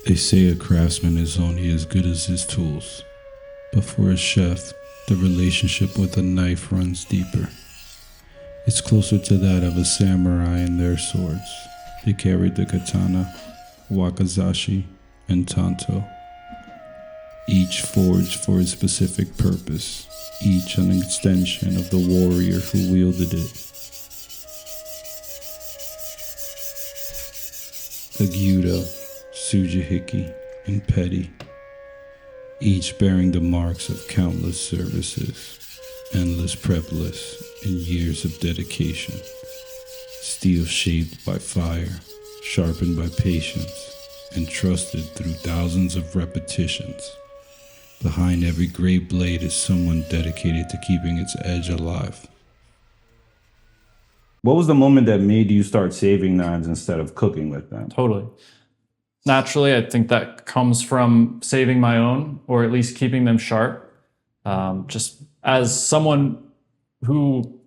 They say a craftsman is only as good as his tools, but for a chef, the relationship with a knife runs deeper. It's closer to that of a samurai and their swords. They carried the katana, wakizashi, and tanto, each forged for a specific purpose, each an extension of the warrior who wielded it. The gyudo, sujihiki, and peti, each bearing the marks of countless services, endless prep lists, and years of dedication. Steel shaped by fire, sharpened by patience, and trusted through thousands of repetitions. Behind every great blade is someone dedicated to keeping its edge alive. What was the moment that made you start saving knives instead of cooking with them? Totally. Naturally, I think that comes from saving my own, or at least keeping them sharp. Just as someone who,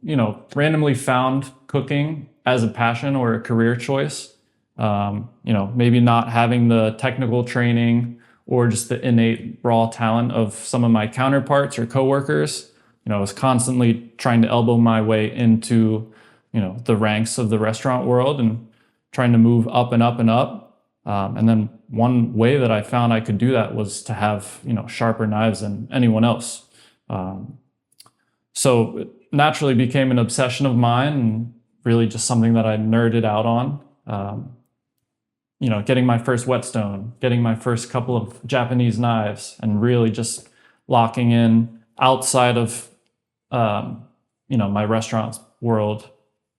randomly found cooking as a passion or a career choice, maybe not having the technical training or just the innate raw talent of some of my counterparts or coworkers. I was constantly trying to elbow my way into, the ranks of the restaurant world and trying to move up and up and up. And then one way that I found I could do that was to have, sharper knives than anyone else. So it naturally became an obsession of mine and really just something that I nerded out on. Getting my first whetstone, getting my first couple of Japanese knives, and really just locking in outside of, my restaurant world,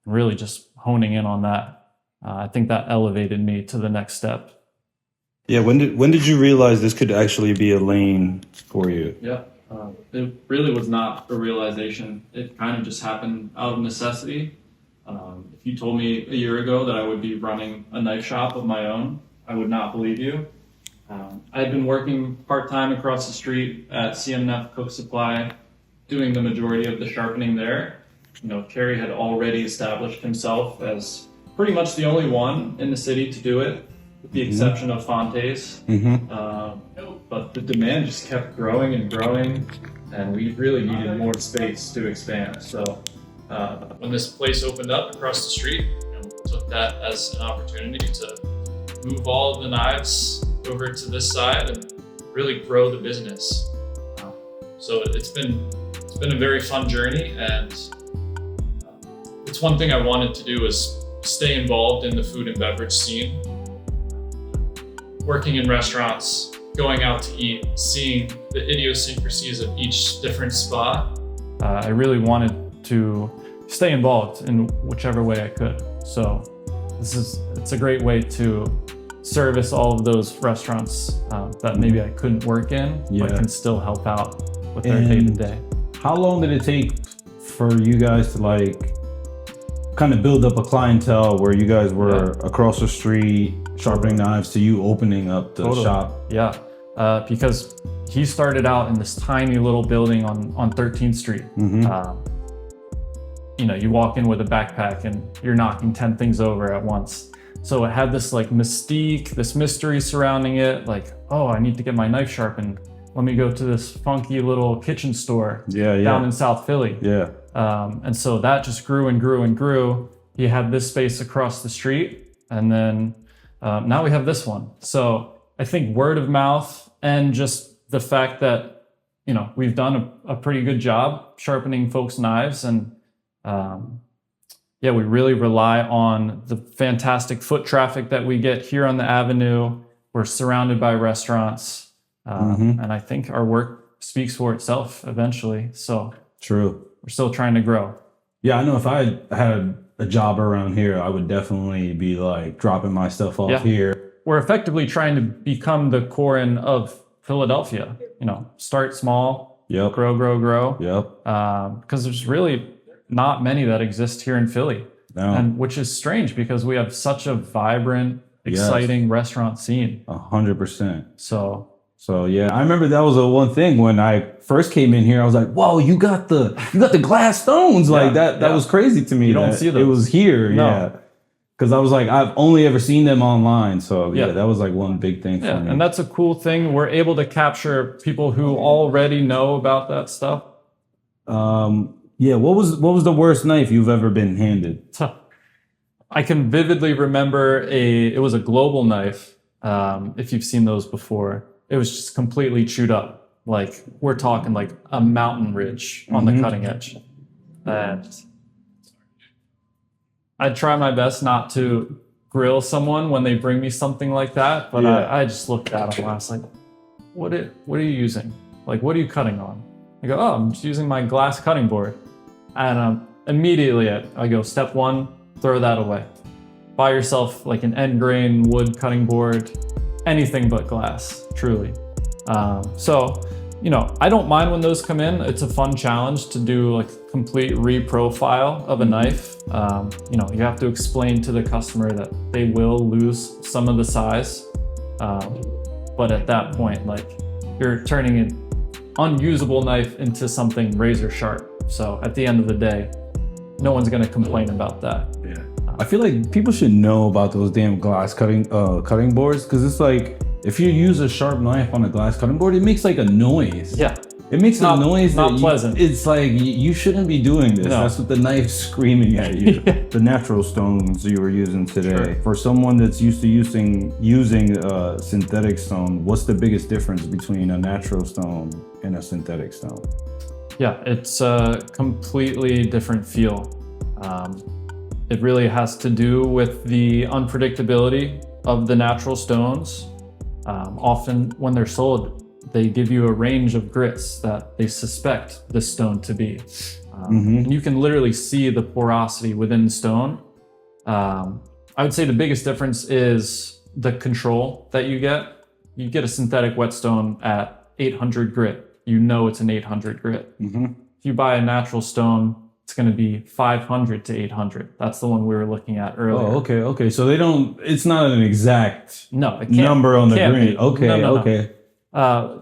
really just honing in on that. I think that elevated me to the next step. Yeah, when did you realize this could actually be a lane for you? Yeah, it really was not a realization. It kind of just happened out of necessity. If you told me a year ago that I would be running a knife shop of my own, I would not believe you. I had been working part-time across the street at Neff Cook Sup Co, doing the majority of the sharpening there. Kerry had already established himself as pretty much the only one in the city to do it, with the exception of Fonte's. But the demand just kept growing and growing, and we really needed more space to expand. So when this place opened up across the street, we took that as an opportunity to move all of the knives over to this side and really grow the business. So it's been a very fun journey, and it's one thing I wanted to do is stay involved in the food and beverage scene. Working in restaurants, going out to eat, seeing the idiosyncrasies of each different spot. I really wanted to stay involved in whichever way I could. So it's a great way to service all of those restaurants that maybe I couldn't work in, but can still help out with their day-to-day. How long did it take for you guys to kind of build up a clientele where you guys were across the street sharpening knives to you opening up the shop? Yeah, because he started out in this tiny little building on 13th Street. You walk in with a backpack and you're knocking 10 things over at once. So it had this mystique, this mystery surrounding it. I need to get my knife sharpened. Let me go to this funky little kitchen store down in South Philly. And so that just grew and grew and grew. He had this space across the street, and then now we have this one. So I think word of mouth and just the fact that, we've done a pretty good job sharpening folks' knives, and we really rely on the fantastic foot traffic that we get here on the avenue. We're surrounded by restaurants, and I think our work speaks for itself eventually. So true. We're still trying to grow. Yeah, I know if I had a job around here, I would definitely be dropping my stuff off here. We're effectively trying to become the Corin of Philadelphia. Start small, grow. Because there's really not many that exist here in Philly. No. And which is strange because we have such a vibrant, exciting restaurant scene. 100%. So yeah, I remember that was the one thing when I first came in here. I was like, "Whoa, you got the glass stones!" That was crazy to me. You don't see those. It was here. No. Yeah, Because I was like, I've only ever seen them online. So yeah, Yeah. that was like one big thing for Yeah, me. and that's a cool thing. We're able to capture people who already know about that stuff. Yeah, what was the worst knife you've ever been handed? I can vividly remember it was a global knife. If you've seen those before, it was just completely chewed up. Like we're talking like a mountain ridge on the cutting edge. And I try my best not to grill someone when they bring me something like that, but Yeah. I just looked at them and I was like, what are you using? Like, what are you cutting on? I go, oh, I'm just using my glass cutting board. And immediately I go, step one, throw that away. Buy yourself like an end grain wood cutting board, anything but glass, truly. So, you know, I don't mind when those come in. It's a fun challenge to do like a complete reprofile of a knife. You know, you have to explain to the customer that they will lose some of the size. But at that point, like you're turning an unusable knife into something razor sharp. So at the end of the day, no one's gonna complain about that. Yeah. I feel like people should know about those damn glass cutting boards, because it's like if you use a sharp knife on a glass cutting board, it makes like a noise. Yeah. It makes a noise not that pleasant. It's like you shouldn't be doing this. No. That's what the knife's screaming at you. Yeah. The natural stones you were using today. Sure. For someone that's used to using synthetic stone, what's the biggest difference between a natural stone and a synthetic stone? Yeah, it's a completely different feel. It really has to do with the unpredictability of the natural stones. Often when they're sold, they give you a range of grits that they suspect the stone to be. And you can literally see the porosity within the stone. I would say the biggest difference is the control that you get. You get a synthetic whetstone at 800 grit. You know it's an 800 grit. If you buy a natural stone, it's going to be 500 to 800. That's the one we were looking at earlier. Oh, okay. So it's not an exact number on the green. Okay, No. okay.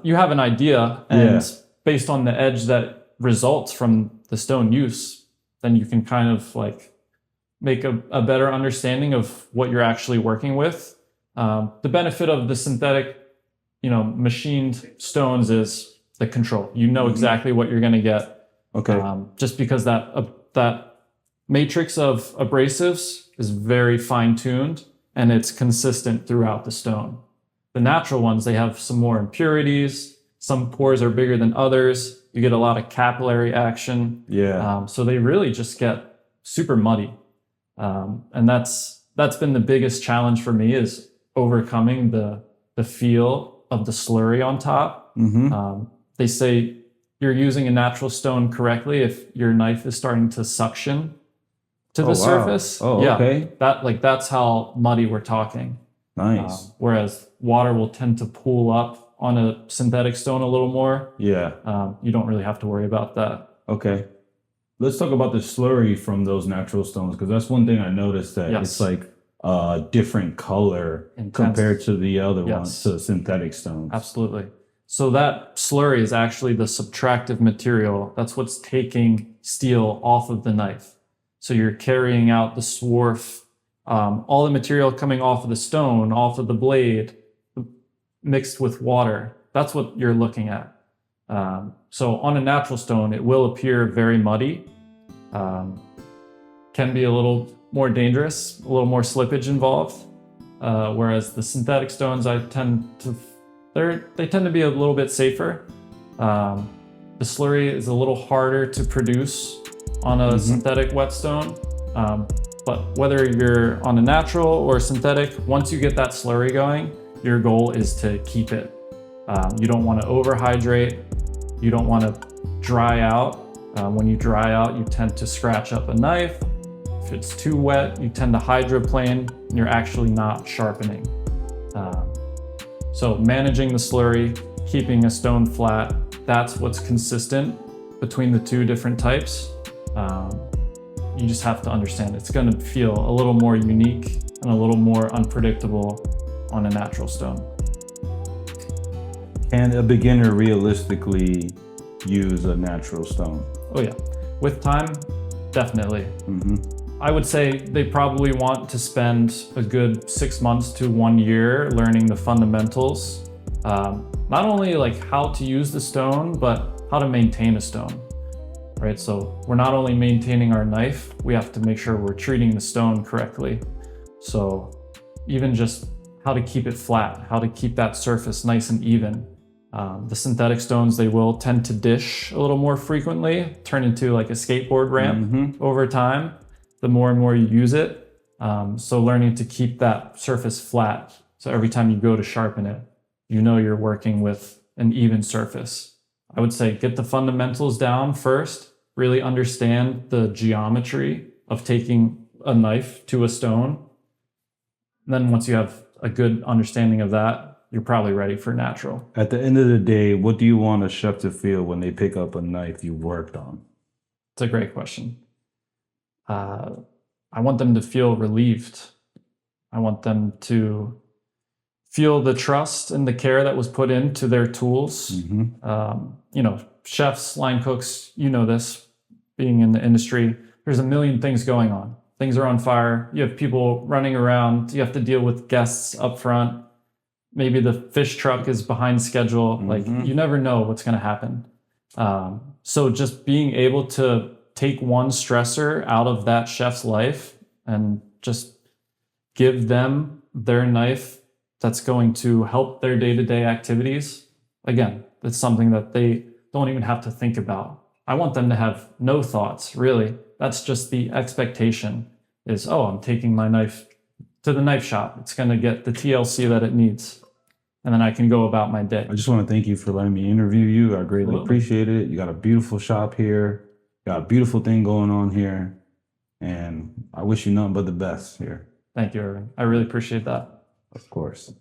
You have an idea, and based on the edge that results from the stone use, then you can kind of like make a better understanding of what you're actually working with. The benefit of the synthetic, machined stones is the control. You know exactly what you're going to get. Okay. Just because that matrix of abrasives is very fine-tuned and it's consistent throughout the stone. The natural ones, they have some more impurities. Some pores are bigger than others. You get a lot of capillary action. Yeah. So they really just get super muddy. And that's been the biggest challenge for me, is overcoming the feel of the slurry on top. They say you're using a natural stone correctly if your knife is starting to suction to the surface. Oh, yeah, okay. That's how muddy we're talking. Nice. Whereas water will tend to pool up on a synthetic stone a little more. Yeah. You don't really have to worry about that. Okay. Let's talk about the slurry from those natural stones, because that's one thing I noticed, that it's like a different color compared to the other ones, to synthetic stones. Absolutely. So that slurry is actually the subtractive material. That's what's taking steel off of the knife. So you're carrying out the swarf, all the material coming off of the stone, off of the blade, mixed with water. That's what you're looking at. So on a natural stone, it will appear very muddy, can be a little more dangerous, a little more slippage involved. Whereas the synthetic stones, they tend to be a little bit safer. The slurry is a little harder to produce on a synthetic whetstone. But whether you're on a natural or synthetic, once you get that slurry going, your goal is to keep it. You don't want to overhydrate. You don't want to dry out. When you dry out, you tend to scratch up a knife. If it's too wet, you tend to hydroplane, and you're actually not sharpening. So managing the slurry, keeping a stone flat, that's what's consistent between the two different types. You just have to understand it's going to feel a little more unique and a little more unpredictable on a natural stone. Can a beginner realistically use a natural stone? Oh yeah, with time, definitely. I would say they probably want to spend a good 6 months to 1 year learning the fundamentals. Not only like how to use the stone, but how to maintain a stone, right? So we're not only maintaining our knife, we have to make sure we're treating the stone correctly. So even just how to keep it flat, how to keep that surface nice and even. The synthetic stones, they will tend to dish a little more frequently, turn into like a skateboard ramp over time, the more and more you use it. So learning to keep that surface flat. So every time you go to sharpen it, you know you're working with an even surface. I would say get the fundamentals down first, really understand the geometry of taking a knife to a stone. And then once you have a good understanding of that, you're probably ready for natural. At the end of the day, what do you want a chef to feel when they pick up a knife you worked on? It's a great question. I want them to feel relieved. I want them to feel the trust and the care that was put into their tools. You know, chefs, line cooks, you know this, being in the industry, there's a million things going on. Things are on fire. You have people running around. You have to deal with guests up front. Maybe the fish truck is behind schedule. Like, you never know what's going to happen. So just being able to take one stressor out of that chef's life and just give them their knife that's going to help their day-to-day activities. Again, it's something that they don't even have to think about. I want them to have no thoughts, really. That's just the expectation is, oh, I'm taking my knife to the knife shop. It's going to get the TLC that it needs. And then I can go about my day. I just want to thank you for letting me interview you. I greatly Absolutely. appreciate it. You got a beautiful shop here. You got a beautiful thing going on here. And I wish you nothing but the best here. Thank you, Irving. I really appreciate that. Of course.